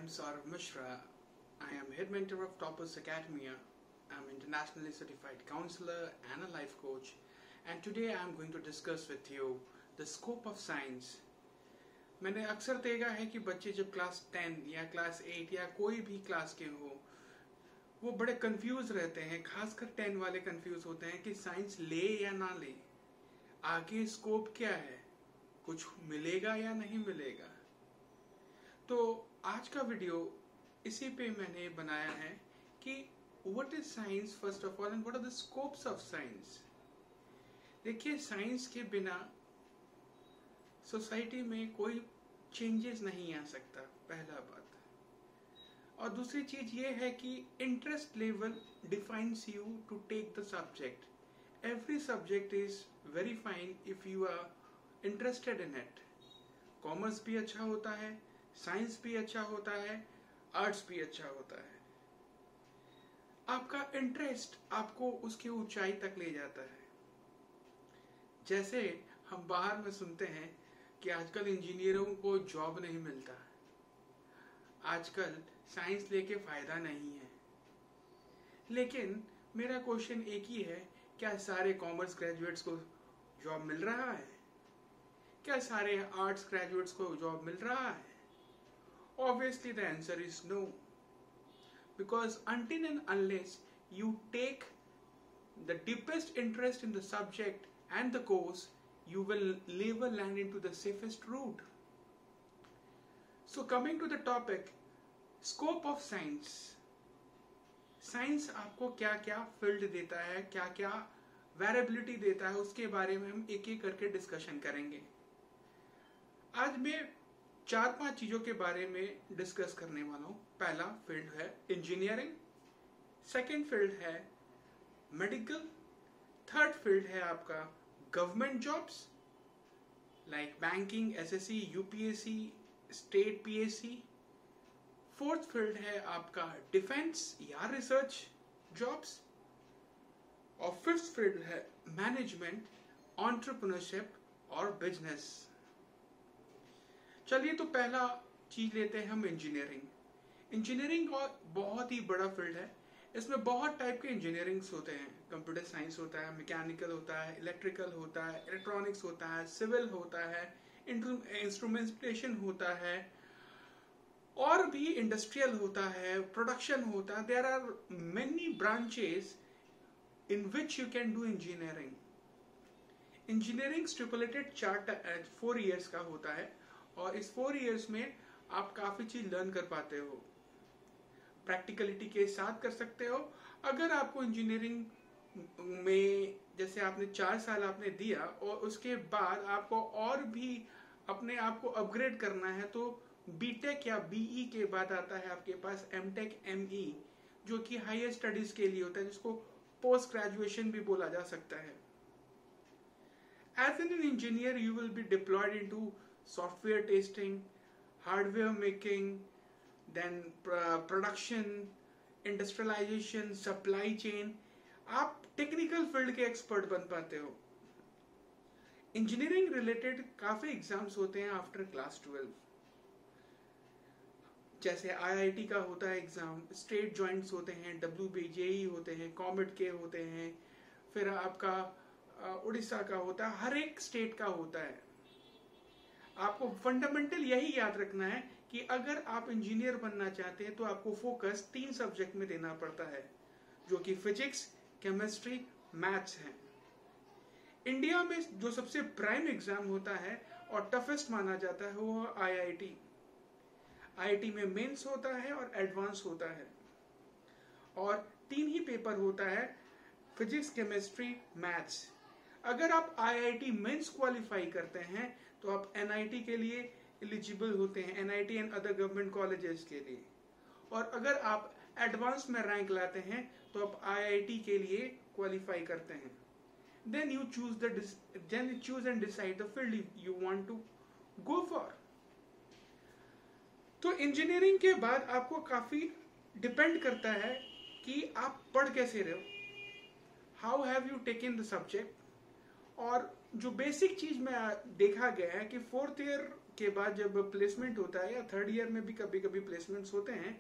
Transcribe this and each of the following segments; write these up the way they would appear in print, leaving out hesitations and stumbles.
am Saurav Mishra. I am head mentor of Toppers Academia. I am internationally certified counselor and a life coach. And today I am going to discuss with you the scope of science. मैंने अक्सर देखा है कि बच्चे जब class 10 या class 8 या कोई भी क्लास के हो वो बड़े कंफ्यूज रहते हैं, खासकर 10 वाले कंफ्यूज होते हैं कि साइंस ले या ना ले, आगे स्कोप क्या है, कुछ मिलेगा या नहीं मिलेगा। तो आज का वीडियो इसी पे मैंने बनाया है कि what is science first of all and what are the scopes of science. देखिए, साइंस के बिना सोसाइटी में कोई चेंजेस नहीं आ सकता, पहला बात। और दूसरी चीज ये है कि interest level defines you to take the subject. Every subject is very fine if you are interested in it. Commerce भी अच्छा होता है, साइंस भी अच्छा होता है, आर्ट्स भी अच्छा होता है। आपका इंटरेस्ट आपको उसकी ऊंचाई तक ले जाता है। जैसे हम बाहर में सुनते हैं कि आजकल इंजीनियरों को जॉब नहीं मिलता, आजकल साइंस लेके फायदा नहीं है। लेकिन मेरा क्वेश्चन एक ही है, क्या सारे कॉमर्स ग्रेजुएट्स को जॉब मिल रहा है? क्या सारे आर्ट्स ग्रेजुएट्स को जॉब मिल रहा है? Obviously the answer is no, because until and unless you take the deepest interest in the subject and the course, you will never land into the safest route. So coming to the topic, scope of science. Science आपको क्या क्या field देता है, क्या क्या variability देता है, उसके बारे में हम एक एक करके डिस्कशन करेंगे। आज मैं 4-5 चीजों के बारे में डिस्कस करने वाला हूँ। पहला फील्ड है इंजीनियरिंग, सेकंड फील्ड है मेडिकल, थर्ड फील्ड है आपका government jobs like banking, SSC, UPSC, state PSC, fourth field है आपका डिफेंस या रिसर्च जॉब्स, और फिफ्थ फील्ड है मैनेजमेंट, एंटरप्रेन्योरशिप और बिजनेस। चलिए, तो पहला चीज लेते हैं हम इंजीनियरिंग। इंजीनियरिंग बहुत ही बड़ा फील्ड है। इसमें बहुत टाइप के इंजीनियरिंग्स होते हैं। कंप्यूटर साइंस होता है, मैकेनिकल होता है, इलेक्ट्रिकल होता है, इलेक्ट्रॉनिक्स होता है, सिविल होता है, इंस्ट्रूमेंटेशन होता है, और भी इंडस्ट्रियल होता है, प्रोडक्शन होता है। There are many branches in which you can do engineering. Engineering stipulated 4 years का होता है और इस 4 इयर्स में आप काफी चीज लर्न कर पाते हो, प्रैक्टिकलिटी के साथ कर सकते हो। अगर आपको इंजीनियरिंग में जैसे आपने 4 साल आपने दिया और उसके बाद आपको और भी अपने आप को अपग्रेड करना है, तो बीटेक या बीई के बाद आता है आपके पास एमटेक, एमई, जो कि हायर स्टडीज के लिए होता है, जिसको पोस्ट ग्रेजुएशन भी बोला जा सकता है। As an engineer you will be deployed into software testing, hardware making, then production, industrialization, supply chain। आप टेक्निकल फील्ड के एक्सपर्ट बन पाते हो। इंजीनियरिंग रिलेटेड काफी एग्जाम्स होते हैं आफ्टर क्लास 12, जैसे आईआईटी का होता है एग्जाम, स्टेट जॉइंट्स होते हैं, डब्ल्यूबीजेई होते हैं, कॉमेट के होते हैं, फिर आपका उड़ीसा का होता है, हर एक स्टेट का होता है। आपको फंडामेंटल यही याद रखना है कि अगर आप इंजीनियर बनना चाहते हैं तो आपको फोकस 3 सब्जेक्ट में देना पड़ता है, जो कि फिजिक्स, केमिस्ट्री, मैथ्स है। इंडिया में जो सबसे प्राइम एग्जाम होता है और टफेस्ट माना जाता है वो आईआईटी। आईआईटी में मेंस होता है और एडवांस होता है, और 3 ही पेपर होता है, फिजिक्स, केमिस्ट्री, मैथ्स। अगर आप आईआईटी मेंस क्वालिफाई करते हैं तो आप एनआईटी के लिए एलिजिबल होते हैं, NIT and other government colleges के लिए। और अगर आप एडवांस में रैंक लाते हैं तो आप आईआईटी के लिए क्वालिफाई करते हैं। Then you choose and decide the field you want to go for. तो इंजीनियरिंग के बाद आपको काफी डिपेंड करता है कि आप पढ़ कैसे रहे हो, how have you taken the subject. और जो बेसिक चीज में देखा गया है कि 4th ईयर के बाद जब प्लेसमेंट होता है, या थर्ड ईयर में भी कभी कभी प्लेसमेंट्स होते हैं,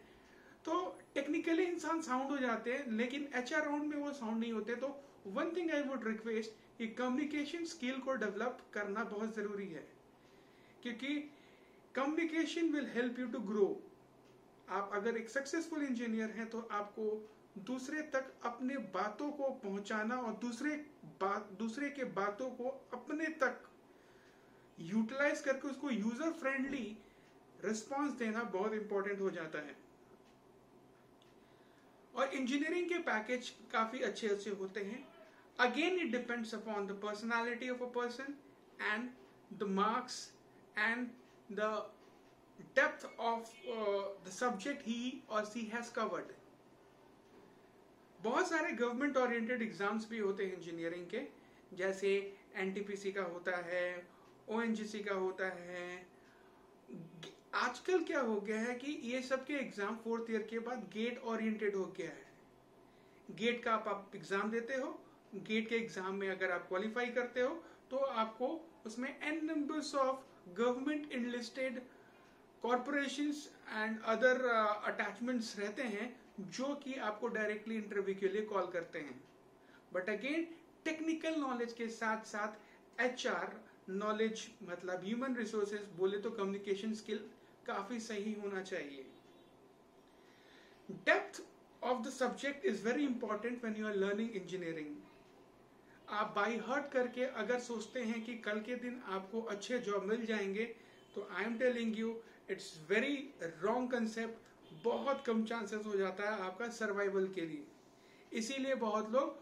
तो टेक्निकली इंसान साउंड हो जाते हैं, लेकिन एचआर राउंड में वो साउंड नहीं होते। तो one thing I would request कि कम्युनिकेशन स्किल को डेवलप करना बहुत जरूरी है, क्योंकि communication will help you to grow. आप अगर एक सक्सेसफुल इंजीनियर हैं तो आपको दूसरे तक अपने बातों को पहुंचाना और दूसरे के बातों को अपने तक यूटिलाइज करके उसको यूजर फ्रेंडली रिस्पांस देना बहुत इंपॉर्टेंट हो जाता है। और इंजीनियरिंग के पैकेज काफी अच्छे अच्छे होते हैं। Again it depends upon the personality of a person and the marks and the depth of the subject ही और सी हैज कवर्ड। बहुत सारे गवर्नमेंट ओरिएंटेड एग्जाम्स भी होते हैं इंजीनियरिंग के, जैसे एनटीपीसी का होता है, ओएनजीसी का होता है। आजकल क्या हो गया है कि ये सब के एग्जाम फोर्थ ईयर के बाद गेट ओरिएंटेड हो गया है। गेट का आप एग्जाम देते हो, गेट के एग्जाम में अगर आप क्वालिफाई करते हो तो आपको उसमें n numbers of government enlisted corporations and other attachments रहते हैं जो कि आपको डायरेक्टली इंटरव्यू के लिए कॉल करते हैं। बट अगेन टेक्निकल नॉलेज के साथ साथ एचआर नॉलेज, मतलब ह्यूमन रिसोर्सेज बोले तो कम्युनिकेशन स्किल काफी सही होना चाहिए। Depth of the subject is very important when you are learning engineering. आप बाई हार्ट करके अगर सोचते हैं कि कल के दिन आपको अच्छे जॉब मिल जाएंगे, तो I am telling you it's very wrong concept. बहुत कम चांसेस हो जाता है आपका सर्वाइवल के लिए। इसीलिए बहुत लोग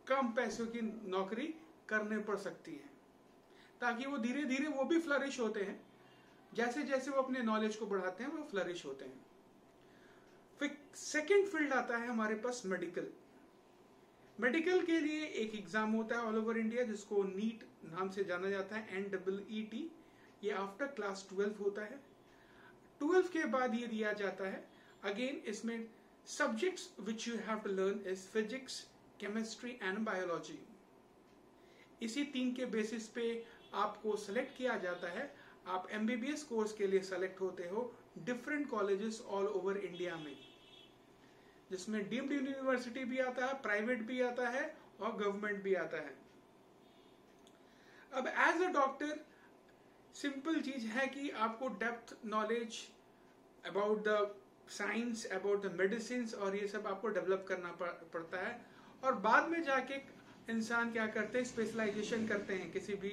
कम पैसों की नौकरी करने पड़ सकती है, ताकि वो धीरे धीरे वो भी फ्लरिश होते हैं। जैसे जैसे वो अपने नॉलेज को बढ़ाते हैं वो फ्लरिश होते हैं। फिर सेकेंड फील्ड आता है हमारे पास मेडिकल। मेडिकल के लिए एक एग्जाम होता है ऑल ओवर इंडिया जिसको नीट नाम से जाना जाता है, NEET। ये आफ्टर क्लास 12 होता है। 12 के बाद ये दिया जाता है। अगेन इसमें subjects which you have to learn is physics, chemistry and biology. इसी 3 के बेसिस पे आपको सेलेक्ट किया जाता है। आप MBBS कोर्स के लिए सेलेक्ट होते हो different colleges all over India में, जिसमें डीम्ड यूनिवर्सिटी भी आता है, प्राइवेट भी आता है और गवर्नमेंट भी आता है। अब एज अ डॉक्टर सिंपल चीज है कि आपको depth knowledge about the science, about the medicine और ये सब आपको डेवलप करना पड़ता है। और बाद में जाके इंसान क्या करते हैं, स्पेशलाइजेशन करते हैं किसी भी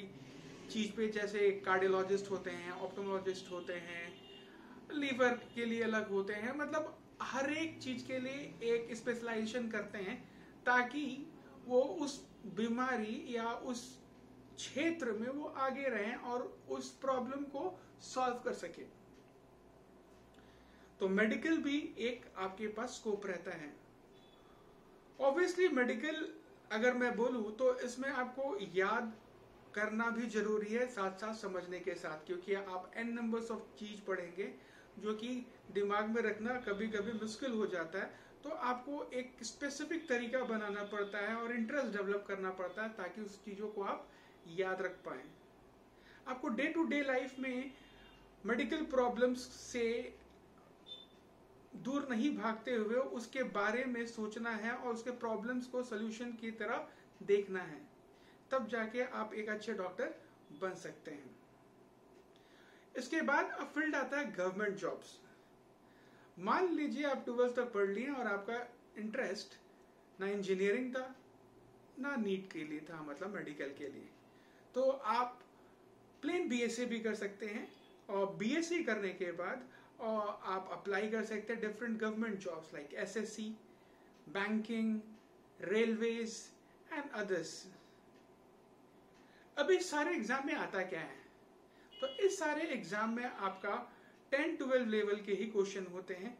चीज पे। जैसे कार्डियोलॉजिस्ट होते हैं, ऑप्टोमोलॉजिस्ट होते हैं, लीवर के लिए अलग होते हैं, मतलब हर एक चीज के लिए एक स्पेशलाइजेशन करते हैं, ताकि वो उस बीमारी या उस क्षेत्र में वो आगे रहें और उस प्रॉब्लम को सॉल्व कर सके। तो मेडिकल भी एक आपके पास स्कोप रहता है। ऑब्वियसली मेडिकल अगर मैं बोलूं तो इसमें आपको याद करना भी जरूरी है, साथ साथ समझने के साथ, क्योंकि आप n नंबर्स ऑफ चीज पढ़ेंगे जो कि दिमाग में रखना कभी कभी मुश्किल हो जाता है। तो आपको एक स्पेसिफिक तरीका बनाना पड़ता है और इंटरेस्ट डेवलप करना पड़ता है, ताकि उस चीजों को आप याद रख पाए। आपको डे टू डे लाइफ में मेडिकल प्रॉब्लम्स से दूर नहीं भागते हुए उसके बारे में सोचना है और उसके प्रॉब्लम्स को सोल्यूशन की तरह देखना है, तब जाके आप एक अच्छे डॉक्टर बन सकते हैं। इसके बाद अब फील्ड आता है गवर्नमेंट जॉब्स। मान लीजिए आप 12th तक पढ़ लिए और आपका इंटरेस्ट ना इंजीनियरिंग था ना नीट के लिए था, मतलब मेडिकल के लिए, तो आप प्लेन BSc भी कर सकते हैं। और BSc करने के बाद और आप अप्लाई कर सकते हैं different government jobs like SSC, banking, railways and others. अब इस सारे एग्जाम में आता क्या है, तो इस सारे एग्जाम में आपका 10-12 लेवल के ही क्वेश्चन होते हैं,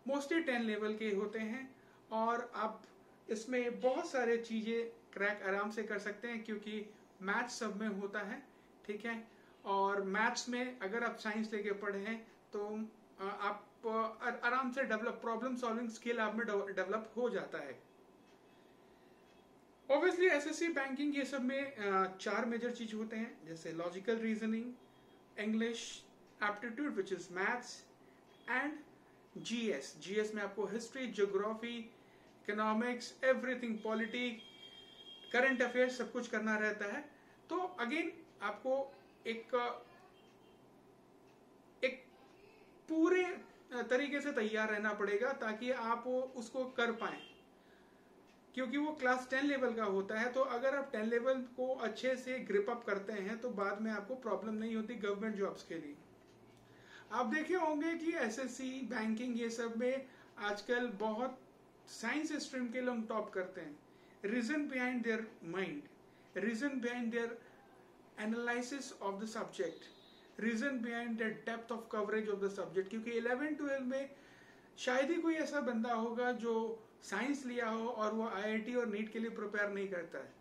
मोस्टली 10 लेवल के होते हैं। और आप इसमें बहुत सारे चीजें क्रैक आराम से कर सकते हैं, क्योंकि मैथ्स सब में होता है, ठीक है। और मैथ्स में अगर आप साइंस लेके पढ़े हैं तो आप आराम से प्रॉब्लम सॉल्विंग स्किल आप में डेवलप हो जाता है। ऑब्वियसली SSC, बैंकिंग, ये सब में 4 मेजर चीज होते हैं, जैसे logical reasoning, English, aptitude which is maths, and GS. GS में आपको history, geography, economics, everything, polity, current affairs सब कुछ करना रहता है। तो अगेन आपको एक पूरे तरीके से तैयार रहना पड़ेगा ताकि आप उसको कर पाए, क्योंकि वो क्लास 10 लेवल का होता है। तो अगर आप 10 लेवल को अच्छे से ग्रिप अप करते हैं तो बाद में आपको प्रॉब्लम नहीं होती गवर्नमेंट जॉब्स के लिए। आप देखे होंगे कि एसएससी, बैंकिंग, ये सब में आजकल बहुत साइंस स्ट्रीम के लोग टॉप करते हैं। Reason behind their mind, reason behind their analysis of the subject, reason behind the depth of coverage of the subject. क्योंकि 11-12 में शायद ही कोई ऐसा बंदा होगा जो साइंस लिया हो और वो आईआईटी और नीट के लिए प्रिपेयर नहीं करता है।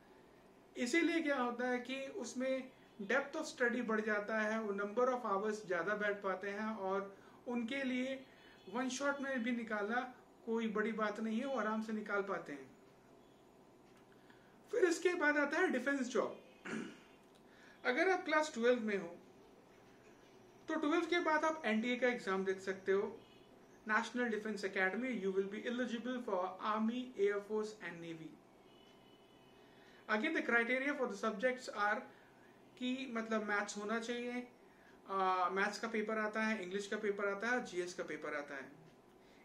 इसीलिए क्या होता है कि उसमें डेप्थ ऑफ स्टडी बढ़ जाता है, वो नंबर ऑफ आवर्स ज्यादा बैठ पाते हैं और उनके लिए वन शॉट में भी निकालना कोई बड़ी बात नहीं है, वो आराम से निकाल पाते हैं। फिर इसके बाद आता है डिफेंस जॉब। अगर आप क्लास 12 में हो तो 12 के बाद आप एनडीए का एग्जाम देख सकते हो, national defence academy. You will be eligible for army, air force and navy. Again the criteria for the subjects are कि मतलब मैथ्स होना चाहिए, मैथ्स का पेपर आता है, इंग्लिश का पेपर आता है, जीएस का पेपर आता है।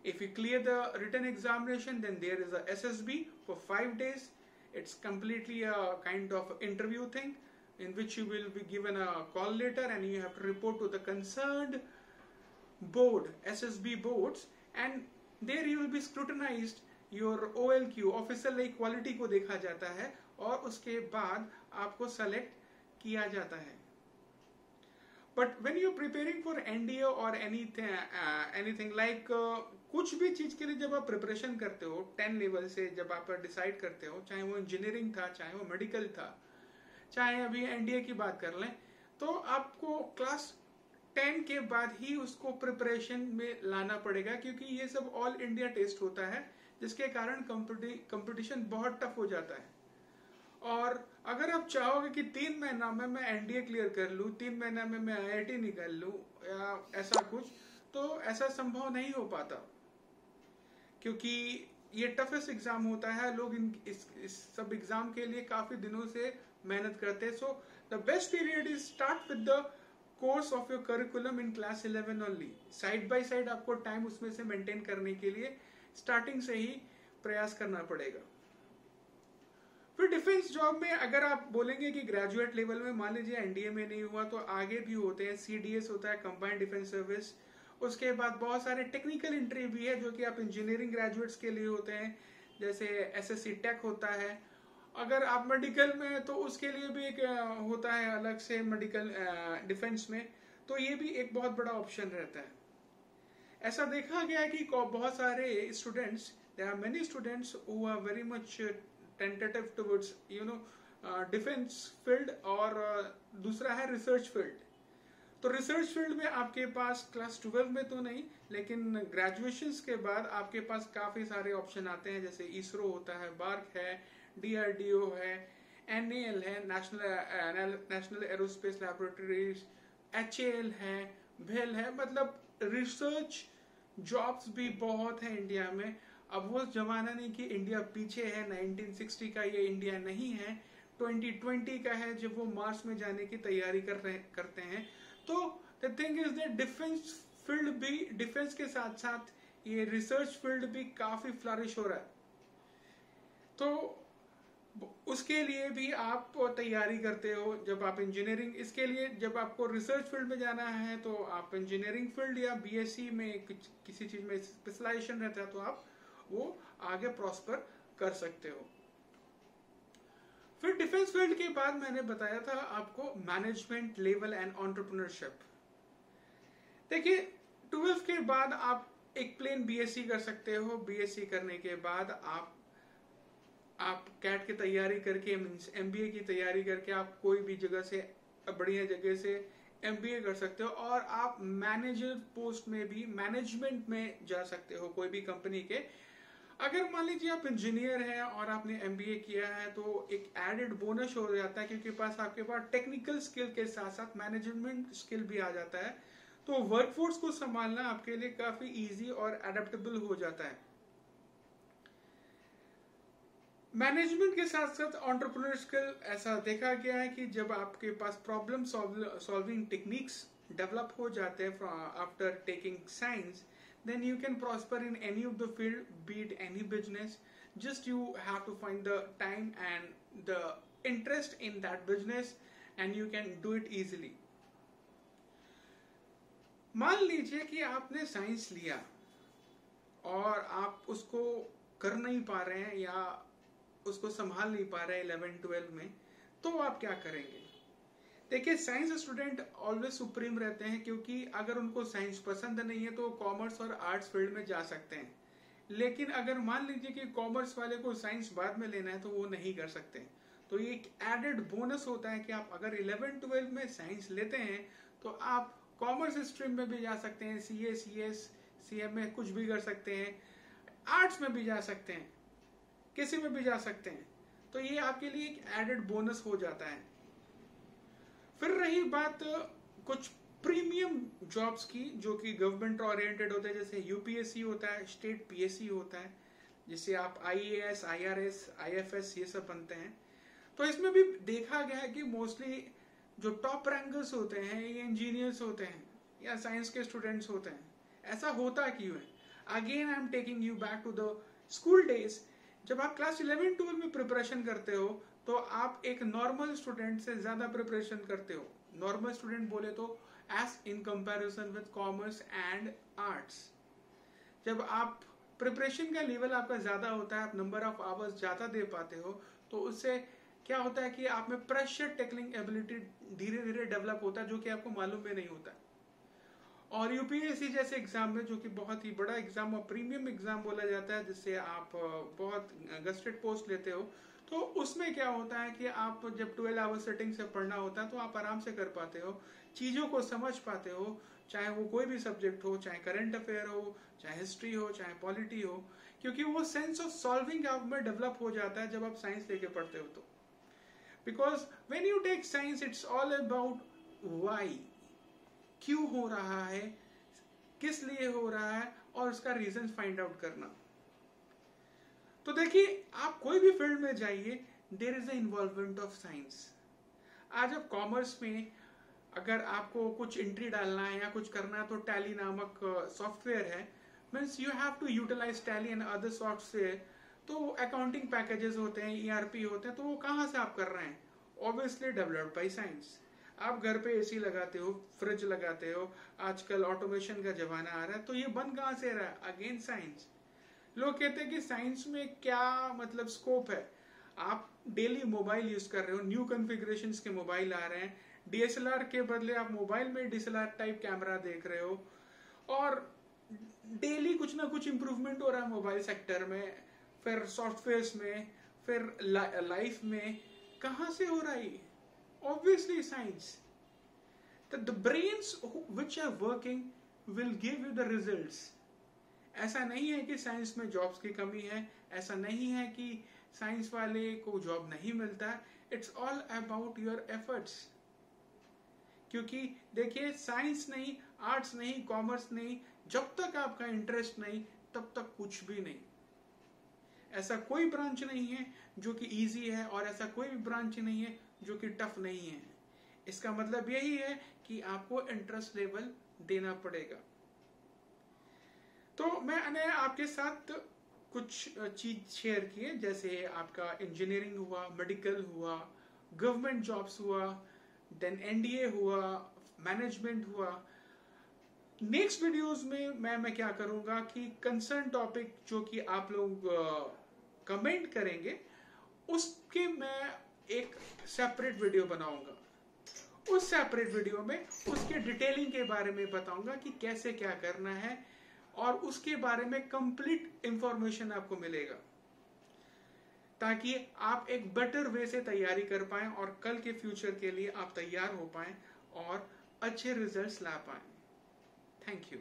If you clear the written examination then there is a SSB for 5 days. It's completely a kind of interview thing in which you will be given a call letter and you have to report to the concerned board, SSB boards, and there you will be scrutinized. Your OLQ, officer like quality को देखा जाता है और उसके बाद आपको select किया जाता है। But when you are preparing for NDA or anything like कुछ भी चीज के लिए जब आप प्रिपरेशन करते हो 10 लेवल से, जब आप डिसाइड करते हो, चाहे वो इंजीनियरिंग था, चाहे वो मेडिकल था, चाहे अभी एनडीए की बात कर लें, तो आपको क्लास 10 के बाद ही उसको प्रिपरेशन में लाना पड़ेगा, क्योंकि ये सब ऑल इंडिया टेस्ट होता है जिसके कारण कंपटीशन बहुत टफ हो जाता है। और अगर आप चाहोगे कि 3 महीना में मैं एनडीए क्लियर कर लूं, 3 महीना में मैं आईआईटी निकाल लूं या ऐसा कुछ, तो ऐसा संभव नहीं हो पाता, क्योंकि ये टफेस्ट एग्जाम होता है। लोग इस सब एग्जाम के लिए काफी दिनों से मेहनत करते हैं। So the best period is start with the course of your curriculum in class 11 only. Side by side आपको टाइम उसमें से मेंटेन करने के लिए स्टार्टिंग से ही प्रयास करना पड़ेगा। फिर डिफेंस जॉब में अगर आप बोलेंगे कि ग्रेजुएट लेवल में, मान लीजिए एनडीए में नहीं हुआ तो आगे भी होते हैं, सीडीएस होता है, कंबाइंड डिफेंस सर्विस। उसके बाद बहुत सारे टेक्निकल इंटरव्यू भी है जो कि आप इंजीनियरिंग ग्रेजुएट्स के लिए होते हैं, जैसे एसएससी टेक होता है। अगर आप मेडिकल में तो उसके लिए भी एक होता है अलग से मेडिकल डिफेंस में, तो ये भी एक बहुत बड़ा ऑप्शन रहता है। ऐसा देखा गया है कि बहुत सारे students, there are many students who are very much tentative towards defence field, और दूसरा है रिसर्च फील्ड। तो रिसर्च फील्ड में आपके पास क्लास 12 में तो नहीं, लेकिन ग्रेजुएशन के बाद आपके पास काफी सारे ऑप्शन आते हैं, जैसे इसरो होता है, बार्क है, डीआरडीओ है, एनएएल है, नेशनल एरोस्पेस लैबोरेटरीज, एचएएल है, भेल है। मतलब रिसर्च जॉब्स भी बहुत है इंडिया में। अब वो जमाना नहीं कि इंडिया पीछे है, 1960 का ये इंडिया नहीं है, 2020 का है जब वो मार्स में जाने की तैयारी करते हैं। तो the thing is that defence field भी, डिफेंस के साथ साथ ये रिसर्च फील्ड भी काफी फ्लरिश हो रहा है। तो उसके लिए भी आप तैयारी करते हो। जब आप इंजीनियरिंग, इसके लिए जब आपको रिसर्च फील्ड में जाना है तो आप इंजीनियरिंग फील्ड या बीएससी में किसी चीज में स्पेशलाइजेशन रहता है तो आप वो आगे प्रॉस्पर कर सकते हो। फिर डिफेंस फील्ड के बाद मैंने बताया था आपको मैनेजमेंट लेवल एंड एंटरप्रेन्योरशिप। देखिए 12 के बाद आप एक प्लेन बीएससी कर सकते हो। बीएससी करने के बाद आप कैट की तैयारी करके, मींस एमबीए की तैयारी करके आप कोई भी जगह से, बढ़िया जगह से एमबीए कर सकते हो और आप मैनेजर पोस्ट में भी, मैनेजमेंट में जा सकते हो कोई भी कंपनी के। अगर मान लीजिए आप इंजीनियर हैं और आपने एमबीए किया है तो एक एडेड बोनस हो जाता है, क्योंकि आपके पास टेक्निकल स्किल के साथ साथ मैनेजमेंट स्किल भी आ जाता है। तो वर्कफोर्स को संभालना आपके लिए काफी इजी और एडेप्टेबल हो जाता है। मैनेजमेंट के साथ साथ एंटरप्रेन्योर स्किल ऐसा देखा गया है कि जब आपके पास प्रॉब्लम सॉल्विंग टेक्निक्स डेवलप हो जाते हैं after taking science, then you can prosper in any of the field, be it any business. Just you have to find the time and the interest in that business and you can do it easily. मान लीजिए कि आपने science लिया और आप उसको कर नहीं पा रहे हैं या उसको संभाल नहीं पा रहे हैं 11-12 में, तो आप क्या करेंगे? देखिए, साइंस स्टूडेंट ऑलवेज सुप्रीम रहते हैं, क्योंकि अगर उनको साइंस पसंद नहीं है तो कॉमर्स और आर्ट्स फील्ड में जा सकते हैं। लेकिन अगर मान लीजिए कि कॉमर्स वाले को साइंस बाद में लेना है तो वो नहीं कर सकते। तो ये एक एडेड बोनस होता है कि आप अगर 11-12 में साइंस लेते हैं तो आप कॉमर्स स्ट्रीम में भी जा सकते हैं, CA, CS, CM में कुछ भी कर सकते हैं, आर्ट्स में भी जा सकते हैं, किसी में भी जा सकते हैं। तो ये आपके लिए एक एडेड बोनस हो जाता है। फिर रही बात कुछ प्रीमियम जॉब्स की जो कि गवर्नमेंट ओरिएंटेड होते हैं, जैसे UPSC होता है, स्टेट PSC होता है, जिससे आप IAS, IRS, IFS ये सब बनते हैं। तो इसमें भी देखा गया है कि मोस्टली जो टॉप रैंकर्स होते हैं ये इंजीनियर्स होते हैं या साइंस के स्टूडेंट्स होते हैं। ऐसा होता क्यों है? Again I am taking you back to the school days. जब आप क्लास 11-12 में प्रिपरेशन करते हो तो आप एक नॉर्मल स्टूडेंट से ज्यादा प्रिपरेशन करते हो। नॉर्मल स्टूडेंट बोले तो as in comparison with commerce and arts. जब आप प्रिपरेशन का लेवल आपका ज्यादा होता है, आप नंबर ऑफ आवर्स ज्यादा दे पाते हो, तो उससे क्या होता है कि आप में प्रेशर टेकलिंग एबिलिटी धीरे धीरे डेवलप होता है, जो कि आपको मालूम भी नहीं होता। और UPSC जैसे एग्जाम में, जो कि बहुत ही बड़ा एग्जाम और प्रीमियम एग्जाम बोला जाता है, जिससे आप बहुत गस्टेड पोस्ट लेते हो, तो उसमें क्या होता है कि आप जब 12 आवर सेटिंग से पढ़ना होता है तो आप आराम से कर पाते हो, चीजों को समझ पाते हो, चाहे वो कोई भी सब्जेक्ट हो, चाहे करंट अफेयर हो, चाहे हिस्ट्री हो, चाहे पॉलिटी हो, क्योंकि वो सेंस ऑफ सॉल्विंग आप में डेवलप हो जाता है जब आप साइंस लेके पढ़ते हो। तो because when you take science it's all about why, क्यों हो रहा है, किस लिए हो रहा है, और उसका रीजन फाइंड आउट करना। तो देखिए, आप कोई भी फील्ड में जाइए, there is a involvement of science. आज आप कॉमर्स में अगर आपको कुछ एंट्री डालना है या कुछ करना है तो टैली नामक सॉफ्टवेयर है, means you have to utilise Tally and other software. तो अकाउंटिंग पैकेजेस होते हैं, ERP होते हैं, तो वो कहाँ से आप कर रहे हैं? Obviously developed by science. आप घर पे AC लगाते हो, फ्रिज लगाते हो, आजकल ऑटोमेशन का जमाना आ रहा है, तो ये बन कहाँ से रहा है? Again science. लोग कहते हैं कि साइंस में क्या मतलब स्कोप है? आप डेली मोबाइल यूज कर रहे हो, न्यू कॉन्फ़िगरेशंस के मोबाइल आ रहे हैं, DSLR के बदले आप मोबाइल में DSLR टाइप कैमरा देख रहे हो, और डेली कुछ ना कुछ इंप्रूवमेंट हो रहा है मोबाइल सेक्टर में, फिर सॉफ्टवेयर्स में, फिर लाइफ में। कहाँ से हो रहा है? Obviously science. The brains which are working will give you the results. ऐसा नहीं है कि साइंस में जॉब्स की कमी है, ऐसा नहीं है कि साइंस वाले को जॉब नहीं मिलता। It's all about your efforts. क्योंकि देखिए, साइंस नहीं, आर्ट्स नहीं, कॉमर्स नहीं, जब तक आपका इंटरेस्ट नहीं तब तक कुछ भी नहीं। ऐसा कोई ब्रांच नहीं है जो कि इजी है, और ऐसा कोई भी ब्रांच नहीं है जो कि टफ नहीं है। इसका मतलब यही है कि आपको इंटरेस्ट लेवल देना पड़ेगा। तो मैंने आपके साथ कुछ चीज शेयर किए, जैसे आपका इंजीनियरिंग हुआ, मेडिकल हुआ, गवर्नमेंट जॉब्स हुआ, देन NDA हुआ, मैनेजमेंट हुआ। नेक्स्ट वीडियोस में मैं क्या करूंगा कि कंसर्न टॉपिक जो कि आप लोग कमेंट करेंगे, उसके मैं एक सेपरेट वीडियो बनाऊंगा। उस सेपरेट वीडियो में उसके डिटेलिंग के बारे में बताऊंगा कि कैसे क्या करना है, और उसके बारे में कंप्लीट इंफॉर्मेशन आपको मिलेगा, ताकि आप एक बेटर वे से तैयारी कर पाएं और कल के फ्यूचर के लिए आप तैयार हो पाएं और अच्छे रिजल्ट्स ला पाएं। Thank you.